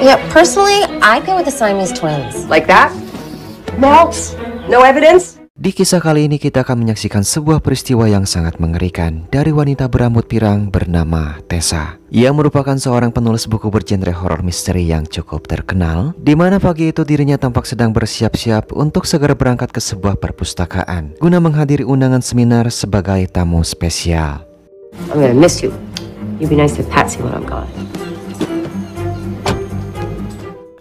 Yeah, personally, I'd go with the Siamese twins. Like that? Malts? No evidence? Di kisah kali ini kita akan menyaksikan sebuah peristiwa yang sangat mengerikan dari wanita berambut pirang bernama Tessa. Ia merupakan seorang penulis buku bergenre horor misteri yang cukup terkenal, di mana pagi itu dirinya tampak sedang bersiap-siap untuk segera berangkat ke sebuah perpustakaan guna menghadiri undangan seminar sebagai tamu spesial. I'm gonna miss you. You be nice to Patsy when I'm gone.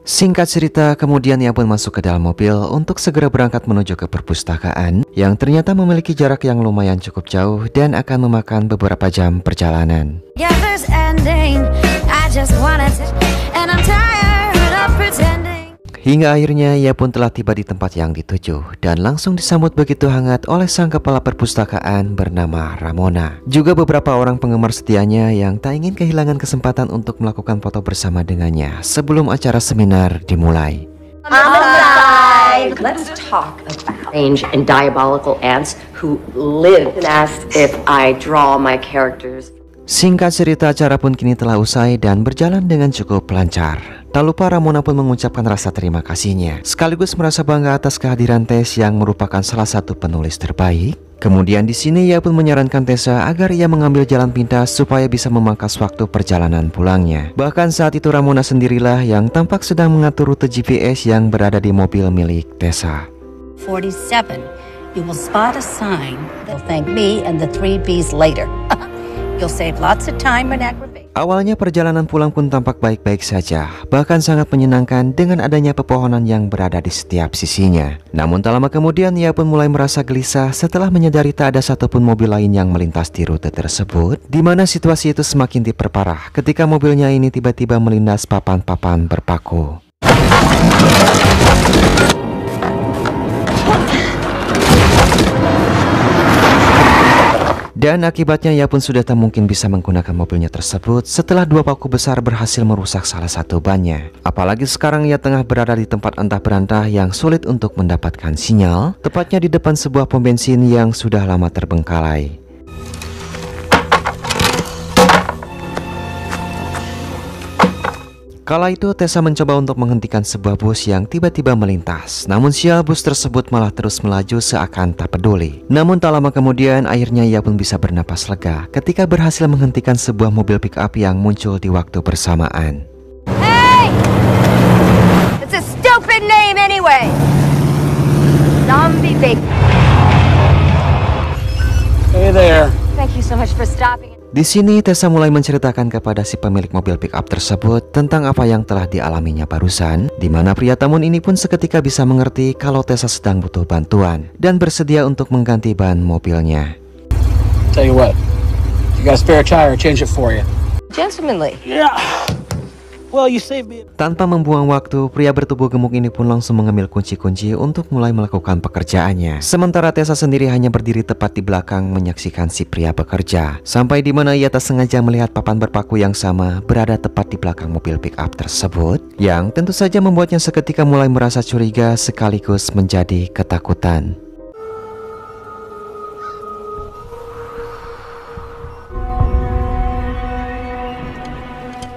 Singkat cerita, kemudian ia pun masuk ke dalam mobil untuk segera berangkat menuju ke perpustakaan yang ternyata memiliki jarak yang lumayan cukup jauh dan akan memakan beberapa jam perjalanan. Hingga akhirnya ia pun telah tiba di tempat yang dituju dan langsung disambut begitu hangat oleh sang kepala perpustakaan bernama Ramona. Juga beberapa orang penggemar setianya yang tak ingin kehilangan kesempatan untuk melakukan foto bersama dengannya sebelum acara seminar dimulai. Let's talk about strange and diabolical ants who live and ask if I draw my characters. Singkat cerita, acara pun kini telah usai dan berjalan dengan cukup lancar. Tak lupa Ramona pun mengucapkan rasa terima kasihnya, sekaligus merasa bangga atas kehadiran Tess yang merupakan salah satu penulis terbaik. Kemudian di sini ia pun menyarankan Tessa agar ia mengambil jalan pintas supaya bisa memangkas waktu perjalanan pulangnya. Bahkan saat itu Ramona sendirilah yang tampak sedang mengatur rute GPS yang berada di mobil milik Tessa. 47. You will spot a sign. They'll thank me and the 3 B's later. You'll save lots of time and aggravation. Awalnya perjalanan pulang pun tampak baik-baik saja, bahkan sangat menyenangkan dengan adanya pepohonan yang berada di setiap sisinya. Namun tak lama kemudian ia pun mulai merasa gelisah setelah menyadari tak ada satupun mobil lain yang melintas di rute tersebut, di mana situasi itu semakin diperparah ketika mobilnya ini tiba-tiba melindas papan-papan berpaku. Dan akibatnya ia pun sudah tak mungkin bisa menggunakan mobilnya tersebut setelah 2 paku besar berhasil merusak salah satu bannya. Apalagi sekarang ia tengah berada di tempat entah berantah yang sulit untuk mendapatkan sinyal, tepatnya di depan sebuah pom bensin yang sudah lama terbengkalai. Kala itu Tessa mencoba untuk menghentikan sebuah bus yang tiba-tiba melintas. Namun sial, bus tersebut malah terus melaju seakan tak peduli. Namun tak lama kemudian akhirnya ia pun bisa bernapas lega ketika berhasil menghentikan sebuah mobil pick-up yang muncul di waktu bersamaan. Hey! It's a stupid name anyway. Zombie Big. Hey there. Thank you so much for stopping. Di sini Tessa mulai menceritakan kepada si pemilik mobil pick-up tersebut tentang apa yang telah dialaminya barusan, di mana pria tamun ini pun seketika bisa mengerti kalau Tessa sedang butuh bantuan dan bersedia untuk mengganti ban mobilnya. Tell you what, you got a spare tire, change it for you. Gentlemanly. Yeah. Well, you saved me. Tanpa membuang waktu, pria bertubuh gemuk ini pun langsung mengambil kunci-kunci untuk mulai melakukan pekerjaannya. Sementara Tessa sendiri hanya berdiri tepat di belakang menyaksikan si pria bekerja. Sampai di mana ia tak sengaja melihat papan berpaku yang sama berada tepat di belakang mobil pick-up tersebut, yang tentu saja membuatnya seketika mulai merasa curiga sekaligus menjadi ketakutan.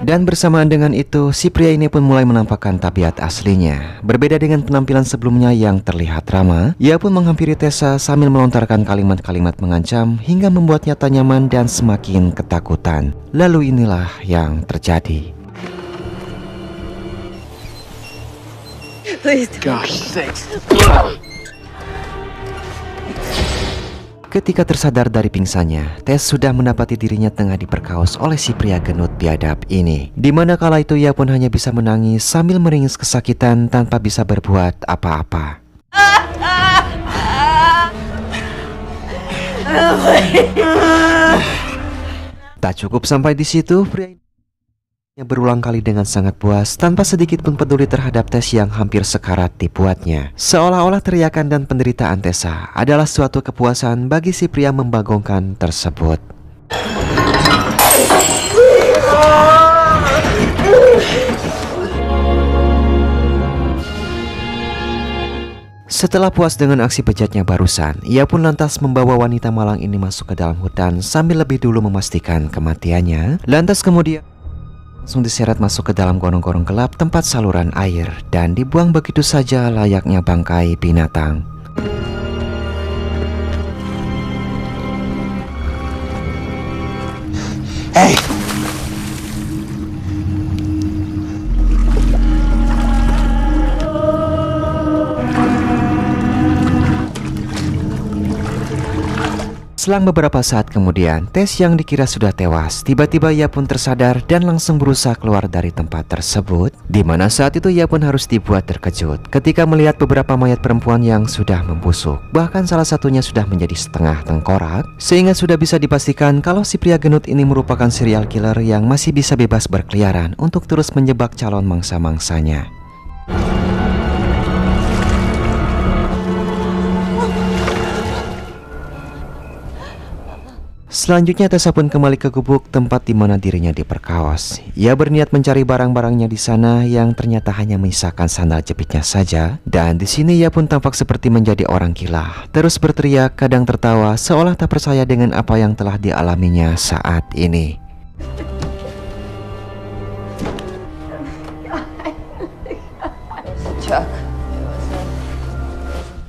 Dan bersamaan dengan itu, si pria ini pun mulai menampakkan tabiat aslinya. Berbeda dengan penampilan sebelumnya yang terlihat ramah, ia pun menghampiri Tessa sambil melontarkan kalimat-kalimat mengancam hingga membuatnya tak nyaman dan semakin ketakutan. Lalu inilah yang terjadi. Gosh, thanks. Ketika tersadar dari pingsannya, Tess sudah mendapati dirinya tengah diperkaos oleh si pria gendut biadab ini. Dimana kala itu ia pun hanya bisa menangis sambil meringis kesakitan tanpa bisa berbuat apa-apa. Tak cukup sampai di situ, pria berulang kali dengan sangat puas tanpa sedikit pun peduli terhadap Tess yang hampir sekarat dibuatnya. Seolah-olah teriakan dan penderitaan Tessa adalah suatu kepuasan bagi si pria membagongkan tersebut. Setelah puas dengan aksi bejatnya barusan, ia pun lantas membawa wanita malang ini masuk ke dalam hutan sambil lebih dulu memastikan kematiannya. Lantas kemudian langsung diseret masuk ke dalam gorong-gorong gelap tempat saluran air dan dibuang begitu saja layaknya bangkai binatang. Hey! Selang beberapa saat kemudian, Tess yang dikira sudah tewas, tiba-tiba ia pun tersadar dan langsung berusaha keluar dari tempat tersebut. Di mana saat itu ia pun harus dibuat terkejut ketika melihat beberapa mayat perempuan yang sudah membusuk. Bahkan salah satunya sudah menjadi setengah tengkorak, sehingga sudah bisa dipastikan kalau si pria gendut ini merupakan serial killer yang masih bisa bebas berkeliaran untuk terus menjebak calon mangsa-mangsanya. Selanjutnya Tessa pun kembali ke gubuk tempat di mana dirinya diperkaos. Ia berniat mencari barang-barangnya di sana yang ternyata hanya menyisakan sandal jepitnya saja. Dan di sini ia pun tampak seperti menjadi orang gila, terus berteriak, kadang tertawa, seolah tak percaya dengan apa yang telah dialaminya saat ini.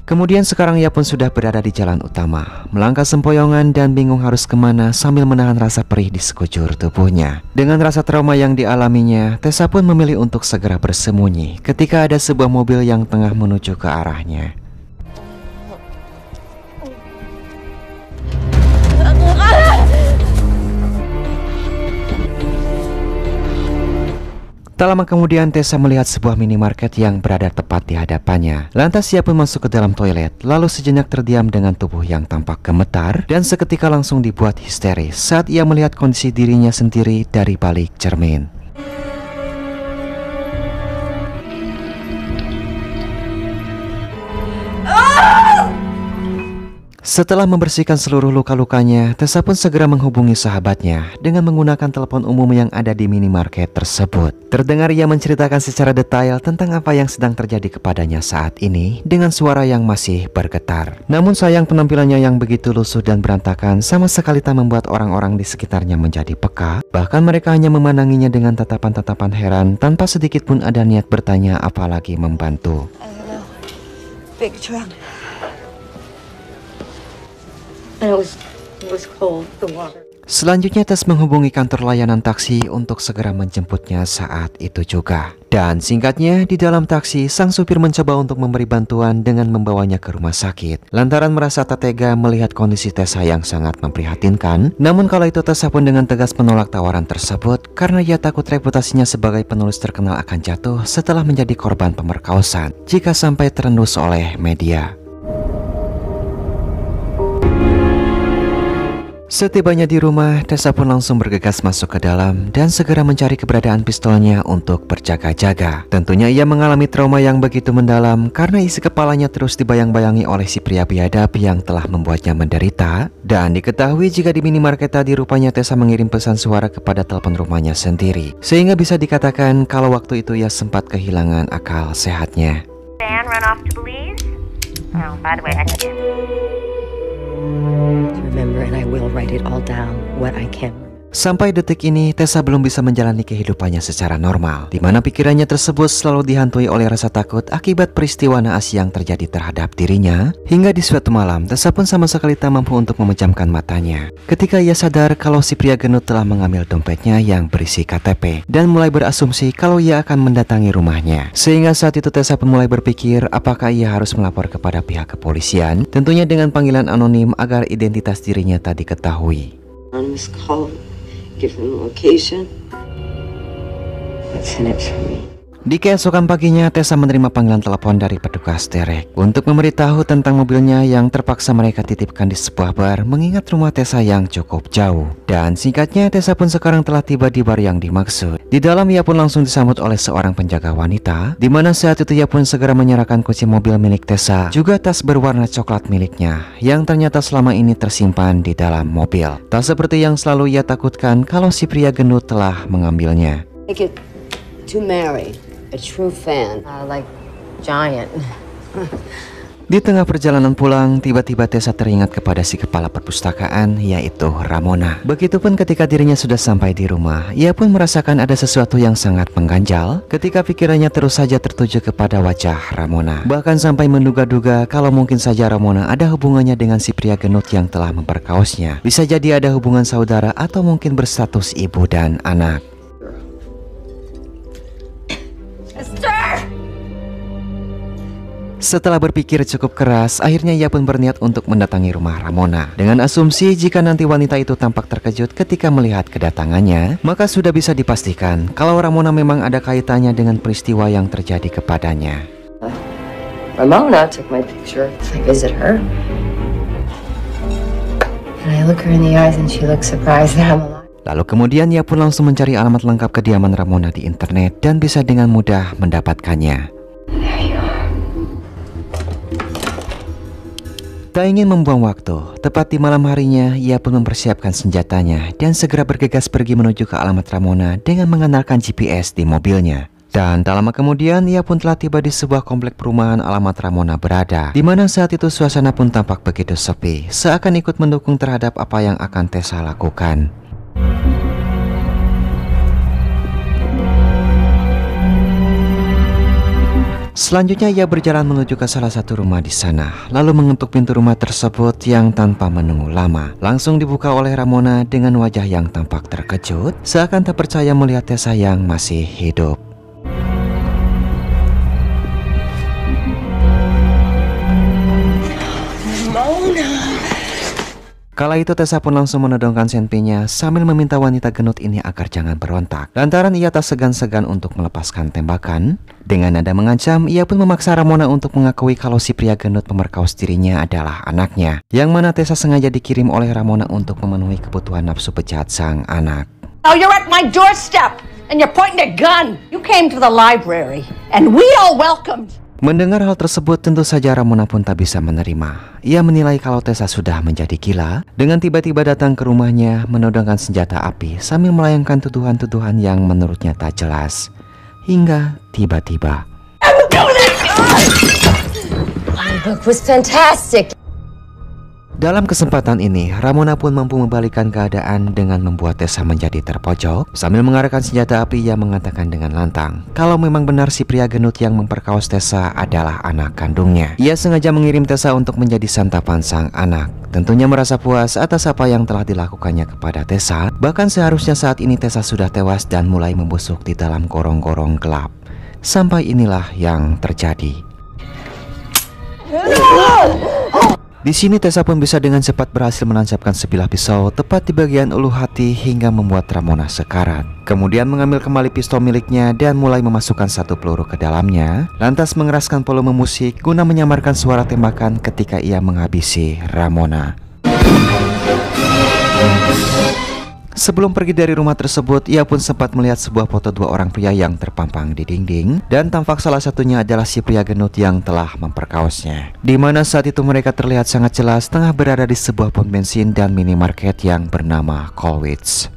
Kemudian sekarang ia pun sudah berada di jalan utama, melangkah sempoyongan dan bingung harus kemana sambil menahan rasa perih di sekujur tubuhnya. Dengan rasa trauma yang dialaminya, Tessa pun memilih untuk segera bersembunyi ketika ada sebuah mobil yang tengah menuju ke arahnya. Tak lama kemudian Tessa melihat sebuah minimarket yang berada tepat di hadapannya. Lantas ia pun masuk ke dalam toilet, lalu sejenak terdiam dengan tubuh yang tampak gemetar dan seketika langsung dibuat histeris saat ia melihat kondisi dirinya sendiri dari balik cermin. Setelah membersihkan seluruh luka-lukanya, Tessa pun segera menghubungi sahabatnya dengan menggunakan telepon umum yang ada di minimarket tersebut. Terdengar ia menceritakan secara detail tentang apa yang sedang terjadi kepadanya saat ini dengan suara yang masih bergetar. Namun sayang penampilannya yang begitu lusuh dan berantakan sama sekali tak membuat orang-orang di sekitarnya menjadi peka. Bahkan mereka hanya memandanginya dengan tatapan-tatapan heran tanpa sedikit pun ada niat bertanya apalagi membantu. Big truck. And it was cold, the water. Selanjutnya Tess menghubungi kantor layanan taksi untuk segera menjemputnya saat itu juga. Dan singkatnya, di dalam taksi, sang supir mencoba untuk memberi bantuan dengan membawanya ke rumah sakit. Lantaran merasa tak tega melihat kondisi Tessa yang sangat memprihatinkan. Namun kala itu Tessa pun dengan tegas menolak tawaran tersebut karena ia takut reputasinya sebagai penulis terkenal akan jatuh setelah menjadi korban pemerkosaan jika sampai terendus oleh media. Setibanya di rumah, Tessa pun langsung bergegas masuk ke dalam dan segera mencari keberadaan pistolnya untuk berjaga-jaga. Tentunya ia mengalami trauma yang begitu mendalam karena isi kepalanya terus dibayang-bayangi oleh si pria biadab yang telah membuatnya menderita. Dan diketahui jika di minimarket tadi rupanya Tessa mengirim pesan suara kepada telepon rumahnya sendiri, sehingga bisa dikatakan kalau waktu itu ia sempat kehilangan akal sehatnya. Van run off to Belize? Oh, by the way, I can't. Remember, and I will write it all down, what I can. Sampai detik ini, Tessa belum bisa menjalani kehidupannya secara normal, di mana pikirannya tersebut selalu dihantui oleh rasa takut akibat peristiwa naas yang terjadi terhadap dirinya. Hingga di suatu malam, Tessa pun sama sekali tak mampu untuk memejamkan matanya ketika ia sadar kalau si pria gendut telah mengambil dompetnya yang berisi KTP dan mulai berasumsi kalau ia akan mendatangi rumahnya. Sehingga saat itu Tessa pun mulai berpikir apakah ia harus melapor kepada pihak kepolisian, tentunya dengan panggilan anonim agar identitas dirinya tak diketahui. Anonymous call. Give them location. What's in it for me? Di keesokan paginya, Tessa menerima panggilan telepon dari petugas derek untuk memberitahu tentang mobilnya yang terpaksa mereka titipkan di sebuah bar mengingat rumah Tessa yang cukup jauh. Dan singkatnya, Tessa pun sekarang telah tiba di bar yang dimaksud. Di dalam ia pun langsung disambut oleh seorang penjaga wanita, di mana saat itu ia pun segera menyerahkan kunci mobil milik Tessa, juga tas berwarna coklat miliknya yang ternyata selama ini tersimpan di dalam mobil. Tak seperti yang selalu ia takutkan kalau si pria gendut telah mengambilnya. Take it to Mary. A true fan. Like giant. Di tengah perjalanan pulang, tiba-tiba Tessa teringat kepada si kepala perpustakaan, yaitu Ramona. Begitupun ketika dirinya sudah sampai di rumah, ia pun merasakan ada sesuatu yang sangat mengganjal ketika pikirannya terus saja tertuju kepada wajah Ramona. Bahkan sampai menduga-duga kalau mungkin saja Ramona ada hubungannya dengan si pria gendut yang telah memperkaosnya. Bisa jadi ada hubungan saudara atau mungkin berstatus ibu dan anak. Setelah berpikir cukup keras, akhirnya ia pun berniat untuk mendatangi rumah Ramona. Dengan asumsi jika nanti wanita itu tampak terkejut ketika melihat kedatangannya, maka sudah bisa dipastikan kalau Ramona memang ada kaitannya dengan peristiwa yang terjadi kepadanya. Ramona took my picture. I visit her. And I look her in the eyes and she looks surprised that I'm alive. Lalu kemudian ia pun langsung mencari alamat lengkap kediaman Ramona di internet dan bisa dengan mudah mendapatkannya. Tak ingin membuang waktu, tepat di malam harinya ia pun mempersiapkan senjatanya dan segera bergegas pergi menuju ke alamat Ramona dengan mengandalkan GPS di mobilnya. Dan tak lama kemudian ia pun telah tiba di sebuah komplek perumahan alamat Ramona berada, di mana saat itu suasana pun tampak begitu sepi, seakan ikut mendukung terhadap apa yang akan Tessa lakukan. Selanjutnya ia berjalan menuju ke salah satu rumah di sana, lalu mengetuk pintu rumah tersebut yang tanpa menunggu lama langsung dibuka oleh Ramona dengan wajah yang tampak terkejut, seakan tak percaya melihat Tessa yang masih hidup. Kala itu Tessa pun langsung menodongkan senpinya sambil meminta wanita gendut ini agar jangan berontak. Lantaran ia tak segan-segan untuk melepaskan tembakan. Dengan nada mengancam, ia pun memaksa Ramona untuk mengakui kalau si pria gendut pemerkaos dirinya adalah anaknya, yang mana Tessa sengaja dikirim oleh Ramona untuk memenuhi kebutuhan nafsu pecat sang anak. Now you're at my doorstep and you're pointing a gun. You came to the library and we all welcomed. Mendengar hal tersebut tentu saja Ramona pun tak bisa menerima. Ia menilai kalau Tessa sudah menjadi gila dengan tiba-tiba datang ke rumahnya menodongkan senjata api sambil melayangkan tuduhan-tuduhan yang menurutnya tak jelas. Hingga tiba-tiba The book was fantastic. dalam kesempatan ini, Ramona pun mampu membalikkan keadaan dengan membuat Tessa menjadi terpojok sambil mengarahkan senjata api yang mengatakan dengan lantang kalau memang benar si pria gendut yang memperkaos Tessa adalah anak kandungnya. Ia sengaja mengirim Tessa untuk menjadi santapan sang anak. Tentunya merasa puas atas apa yang telah dilakukannya kepada Tessa. Bahkan seharusnya saat ini Tessa sudah tewas dan mulai membusuk di dalam gorong-gorong gelap. Sampai inilah yang terjadi. Di sini Tessa pun bisa dengan cepat berhasil menancapkan sebilah pisau tepat di bagian ulu hati hingga membuat Ramona sekarat. Kemudian mengambil kembali pistol miliknya dan mulai memasukkan satu peluru ke dalamnya. Lantas mengeraskan volume musik guna menyamarkan suara tembakan ketika ia menghabisi Ramona. Sebelum pergi dari rumah tersebut, ia pun sempat melihat sebuah foto dua orang pria yang terpampang di dinding, dan tampak salah satunya adalah si pria gendut yang telah memperkaosnya. Di mana saat itu mereka terlihat sangat jelas tengah berada di sebuah pom bensin dan minimarket yang bernama Colwitz.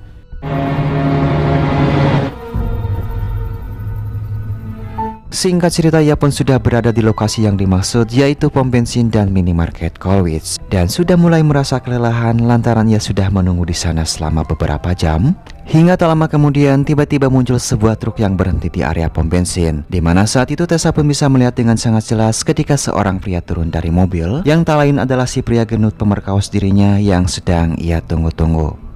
Singkat cerita, ia pun sudah berada di lokasi yang dimaksud, yaitu pom bensin dan minimarket Colwitz, dan sudah mulai merasa kelelahan lantaran ia sudah menunggu di sana selama beberapa jam. Hingga tak lama kemudian tiba-tiba muncul sebuah truk yang berhenti di area pom bensin, di mana saat itu Tessa pun bisa melihat dengan sangat jelas ketika seorang pria turun dari mobil, yang tak lain adalah si pria gendut pemerkaos dirinya yang sedang ia tunggu-tunggu.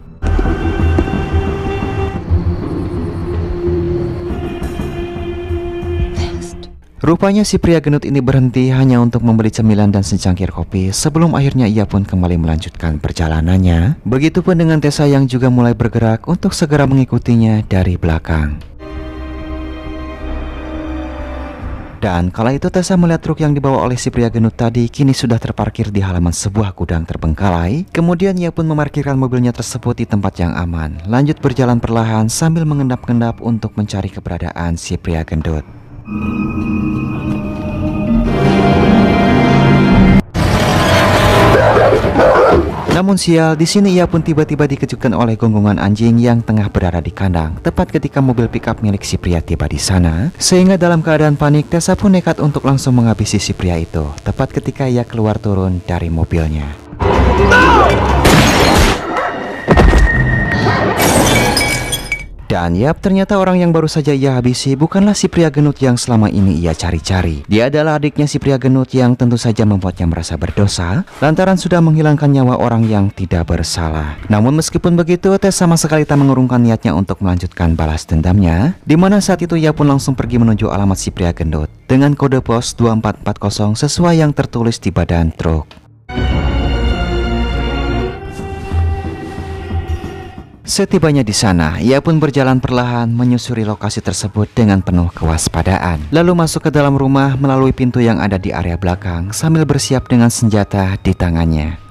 Rupanya si pria gendut ini berhenti hanya untuk membeli cemilan dan secangkir kopi sebelum akhirnya ia pun kembali melanjutkan perjalanannya. Begitupun dengan Tessa yang juga mulai bergerak untuk segera mengikutinya dari belakang. Dan kala itu Tessa melihat truk yang dibawa oleh si pria gendut tadi kini sudah terparkir di halaman sebuah gudang terbengkalai. Kemudian ia pun memarkirkan mobilnya tersebut di tempat yang aman, lanjut berjalan perlahan sambil mengendap-endap untuk mencari keberadaan si pria gendut. Namun sial, di sini ia pun tiba-tiba dikejutkan oleh gonggongan anjing yang tengah berada di kandang tepat ketika mobil pickup milik si pria tiba di sana. Sehingga dalam keadaan panik, Tessa pun nekat untuk langsung menghabisi si pria itu tepat ketika ia keluar turun dari mobilnya. Dan yap, ternyata orang yang baru saja ia habisi bukanlah si pria gendut yang selama ini ia cari-cari. Dia adalah adiknya si pria gendut yang tentu saja membuatnya merasa berdosa lantaran sudah menghilangkan nyawa orang yang tidak bersalah. Namun meskipun begitu, Tess sama sekali tak mengurungkan niatnya untuk melanjutkan balas dendamnya, dimana saat itu ia pun langsung pergi menuju alamat si pria gendut dengan kode pos 2440 sesuai yang tertulis di badan truk. Setibanya di sana, ia pun berjalan perlahan menyusuri lokasi tersebut dengan penuh kewaspadaan. Lalu masuk ke dalam rumah melalui pintu yang ada di area belakang sambil bersiap dengan senjata di tangannya.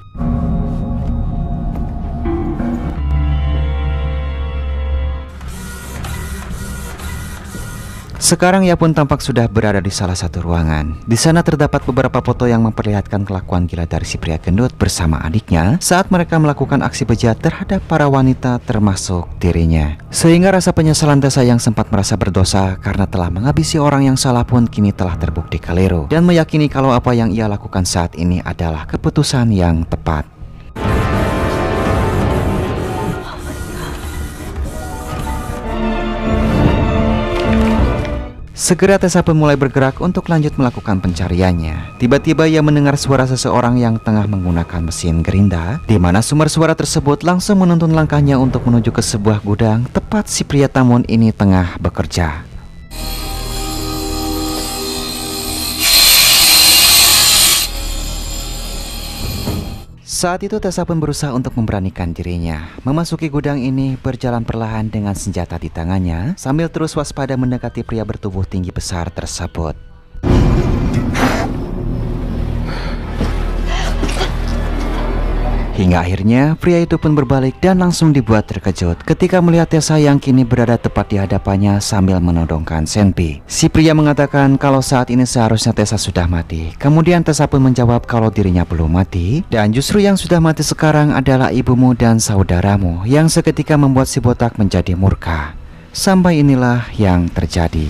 Sekarang ia pun tampak sudah berada di salah satu ruangan. Di sana terdapat beberapa foto yang memperlihatkan kelakuan gila dari si pria gendut bersama adiknya saat mereka melakukan aksi bejat terhadap para wanita termasuk dirinya. Sehingga rasa penyesalan Tessa yang sempat merasa berdosa karena telah menghabisi orang yang salah pun kini telah terbukti keliru dan meyakini kalau apa yang ia lakukan saat ini adalah keputusan yang tepat. Segera Tessa pun mulai bergerak untuk lanjut melakukan pencariannya. Tiba-tiba ia mendengar suara seseorang yang tengah menggunakan mesin gerinda, di mana sumber suara tersebut langsung menuntun langkahnya untuk menuju ke sebuah gudang tepat si pria Tamon ini tengah bekerja. Saat itu Tessa pun berusaha untuk memberanikan dirinya. Memasuki gudang ini berjalan perlahan dengan senjata di tangannya sambil terus waspada mendekati pria bertubuh tinggi besar tersebut. Hingga akhirnya pria itu pun berbalik dan langsung dibuat terkejut ketika melihat Tessa yang kini berada tepat di hadapannya sambil menodongkan senpi. Si pria mengatakan kalau saat ini seharusnya Tessa sudah mati. Kemudian Tessa pun menjawab kalau dirinya belum mati, dan justru yang sudah mati sekarang adalah ibumu dan saudaramu, yang seketika membuat si botak menjadi murka. Sampai inilah yang terjadi.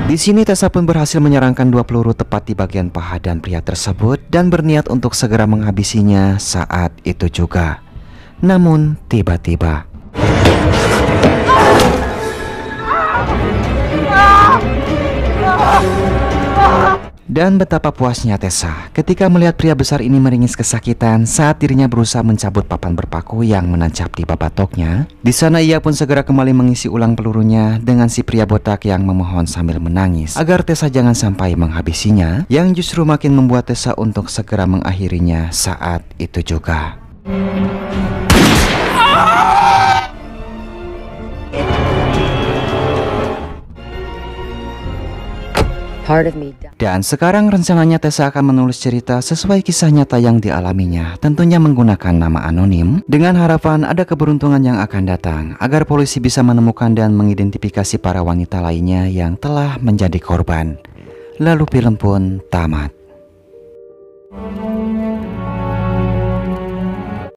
Di sini Tessa pun berhasil menyerangkan 2 peluru tepat di bagian paha dan pria tersebut dan berniat untuk segera menghabisinya saat itu juga. Namun tiba-tiba dan betapa puasnya Tessa ketika melihat pria besar ini meringis kesakitan saat dirinya berusaha mencabut papan berpaku yang menancap di babatoknya. Di sana ia pun segera kembali mengisi ulang pelurunya dengan si pria botak yang memohon sambil menangis agar Tessa jangan sampai menghabisinya, yang justru makin membuat Tessa untuk segera mengakhirinya saat itu juga. Dan sekarang rencananya Tessa akan menulis cerita sesuai kisah nyata yang dialaminya, tentunya menggunakan nama anonim, dengan harapan ada keberuntungan yang akan datang agar polisi bisa menemukan dan mengidentifikasi para wanita lainnya yang telah menjadi korban. Lalu film pun tamat.